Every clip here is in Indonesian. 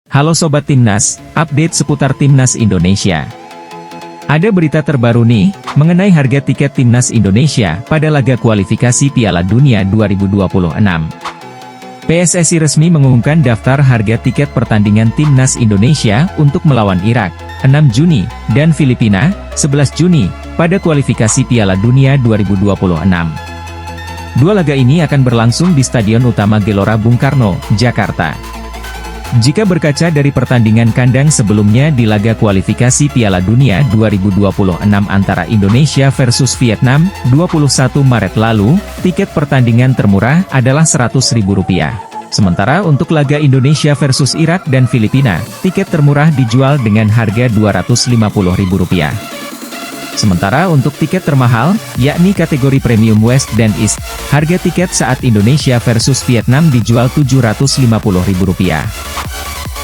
Halo Sobat Timnas, update seputar Timnas Indonesia. Ada berita terbaru nih, mengenai harga tiket Timnas Indonesia pada laga kualifikasi Piala Dunia 2026. PSSI resmi mengumumkan daftar harga tiket pertandingan Timnas Indonesia untuk melawan Irak, 6 Juni, dan Filipina, 11 Juni, pada kualifikasi Piala Dunia 2026. Dua laga ini akan berlangsung di Stadion Utama Gelora Bung Karno, Jakarta. Jika berkaca dari pertandingan kandang sebelumnya di laga kualifikasi Piala Dunia 2026 antara Indonesia versus Vietnam, 21 Maret lalu, tiket pertandingan termurah adalah Rp100.000. Sementara untuk laga Indonesia versus Irak dan Filipina, tiket termurah dijual dengan harga Rp250.000. Sementara untuk tiket termahal, yakni kategori Premium West dan East, harga tiket saat Indonesia versus Vietnam dijual Rp750.000.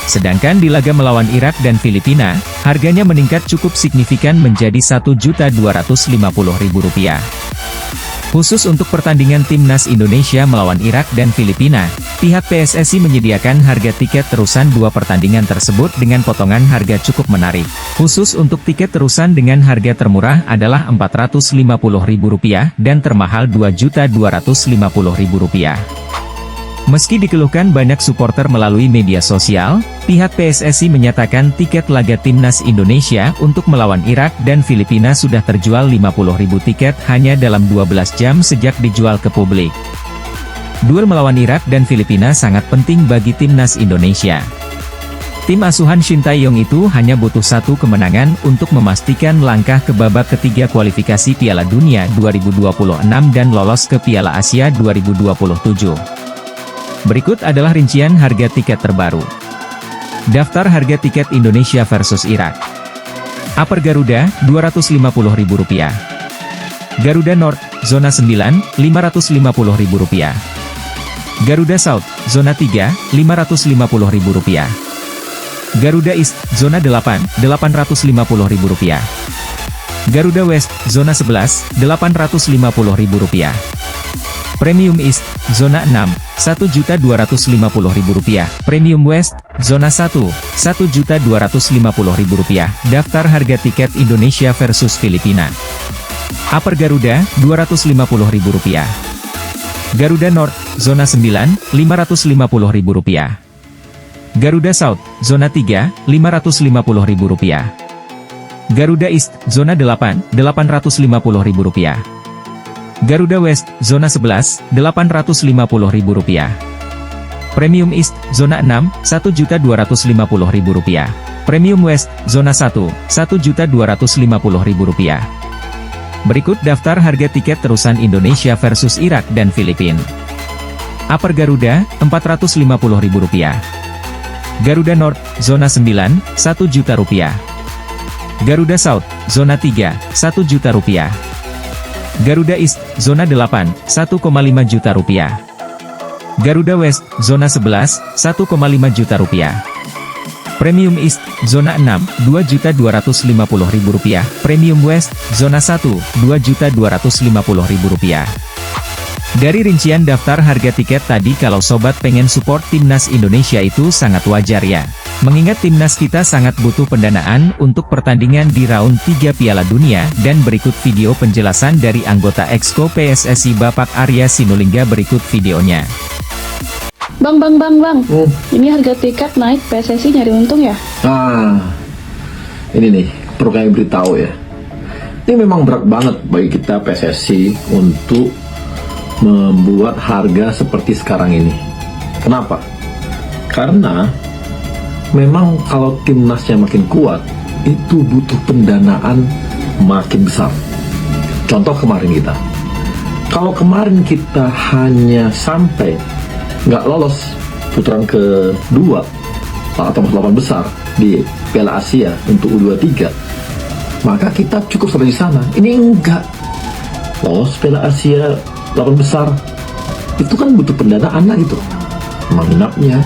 Sedangkan di laga melawan Irak dan Filipina, harganya meningkat cukup signifikan menjadi Rp1.250.000. Khusus untuk pertandingan Timnas Indonesia melawan Irak dan Filipina, pihak PSSI menyediakan harga tiket terusan dua pertandingan tersebut dengan potongan harga cukup menarik. Khusus untuk tiket terusan dengan harga termurah adalah Rp450.000 dan termahal Rp2.250.000. Meski dikeluhkan banyak supporter melalui media sosial, pihak PSSI menyatakan tiket laga Timnas Indonesia untuk melawan Irak dan Filipina sudah terjual 50.000 tiket hanya dalam 12 jam sejak dijual ke publik. Duel melawan Irak dan Filipina sangat penting bagi Timnas Indonesia. Tim asuhan Shin Tae-yong itu hanya butuh satu kemenangan untuk memastikan langkah ke babak ketiga kualifikasi Piala Dunia 2026 dan lolos ke Piala Asia 2027. Berikut adalah rincian harga tiket terbaru. Daftar harga tiket Indonesia versus Irak. Upper Garuda, Rp250.000. Garuda North, Zona 9, Rp550.000. Garuda South, Zona 3, Rp550.000. Garuda East, Zona 8, Rp850.000. Garuda West, Zona 11, Rp850.000. Premium East, Zona 6, Rp1.250.000. Premium West, Zona 1, Rp1.250.000. Daftar harga tiket Indonesia versus Filipina. Upper Garuda, Rp250.000. Garuda North, Zona 9, Rp550.000. Garuda South, Zona 3, Rp550.000. Garuda East, Zona 8, Rp850.000. Garuda West, Zona 11, Rp850.000. Premium East, Zona 6, Rp1.250.000. Premium West, Zona 1, Rp1.250.000. Berikut daftar harga tiket terusan Indonesia versus Irak dan Filipina. Upper Garuda, Rp450.000. Garuda North, Zona 9, Rp1.000.000. Garuda South, Zona 3, Rp1.000.000. Garuda East, Zona 8, Rp1.5 juta. Garuda West, Zona 11, Rp1.5 juta. Premium East, Zona 6, Rp2.250.000. Premium West, Zona 1, Rp2.250.000. Dari rincian daftar harga tiket tadi, kalau sobat pengen support Timnas Indonesia itu sangat wajar ya. Mengingat Timnas kita sangat butuh pendanaan untuk pertandingan di round 3 Piala Dunia, dan berikut video penjelasan dari anggota Exco PSSI Bapak Arya Sinulinga. Berikut videonya. Bang. Ini harga tiket naik, PSSI nyari untung ya? Ini nih, perlu kami beritahu ya. Ini memang berat banget bagi kita PSSI untuk membuat harga seperti sekarang ini. Kenapa? Karena memang kalau timnasnya makin kuat, itu butuh pendanaan makin besar. Contoh kemarin kita. Kalau kemarin kita hanya sampai nggak lolos putaran kedua atau 8 besar di Piala Asia untuk U23, maka kita cukup sampai di sana. Ini enggak. Lolos Piala Asia 8 besar, itu kan butuh pendanaan lah gitu. Menginapnya,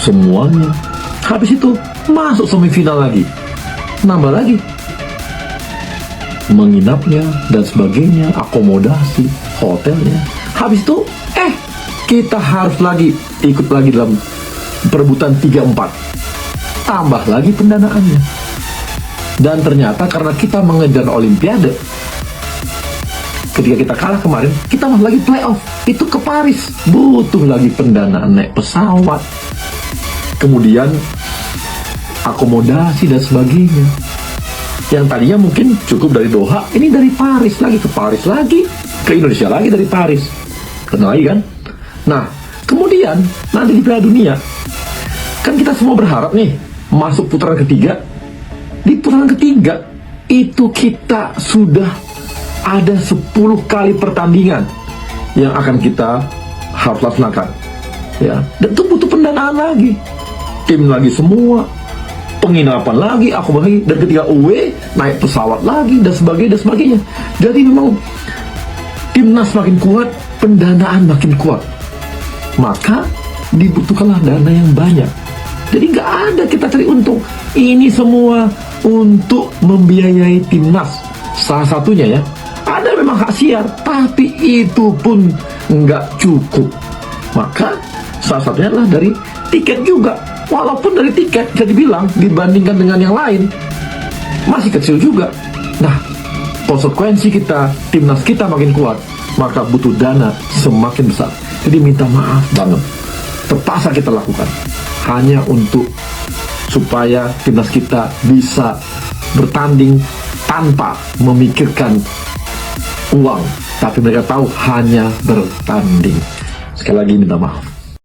semuanya. Habis itu masuk semifinal lagi, nambah lagi menginapnya dan sebagainya, akomodasi, hotelnya. Habis itu kita harus lagi ikut lagi dalam perebutan 3-4. tambah lagi pendanaannya. Dan ternyata karena kita mengejar Olimpiade, ketika kita kalah kemarin, kita malah lagi playoff. Itu ke Paris, butuh lagi pendanaan naik pesawat, kemudian akomodasi dan sebagainya. Yang tadinya mungkin cukup dari Doha, ini dari Paris lagi, ke Paris lagi, ke Indonesia lagi dari Paris. Kena lagi kan? Nah, kemudian nanti di Piala Dunia, kan kita semua berharap nih masuk putaran ketiga. Di putaran ketiga itu kita sudah ada 10 kali pertandingan yang akan kita harus laksanakan, ya. Dan itu butuh pendanaan lagi, tim lagi semua, penginapan lagi, akomodasi, dan ketika away naik pesawat lagi dan sebagainya. Jadi memang timnas makin kuat, pendanaan makin kuat, maka dibutuhkanlah dana yang banyak. Jadi nggak ada kita cari untung. Ini semua untuk membiayai timnas. Salah satunya ya, ada memang hak siar, tapi itu pun nggak cukup. Maka salah satunya adalah dari tiket juga. Walaupun dari tiket bisa dibilang dibandingkan dengan yang lain masih kecil juga. Nah, konsekuensi kita, timnas kita makin kuat, maka butuh dana semakin besar. Jadi minta maaf banget, terpaksa kita lakukan hanya untuk supaya timnas kita bisa bertanding tanpa memikirkan uang, tapi mereka tahu hanya bertanding. Sekali lagi minta maaf.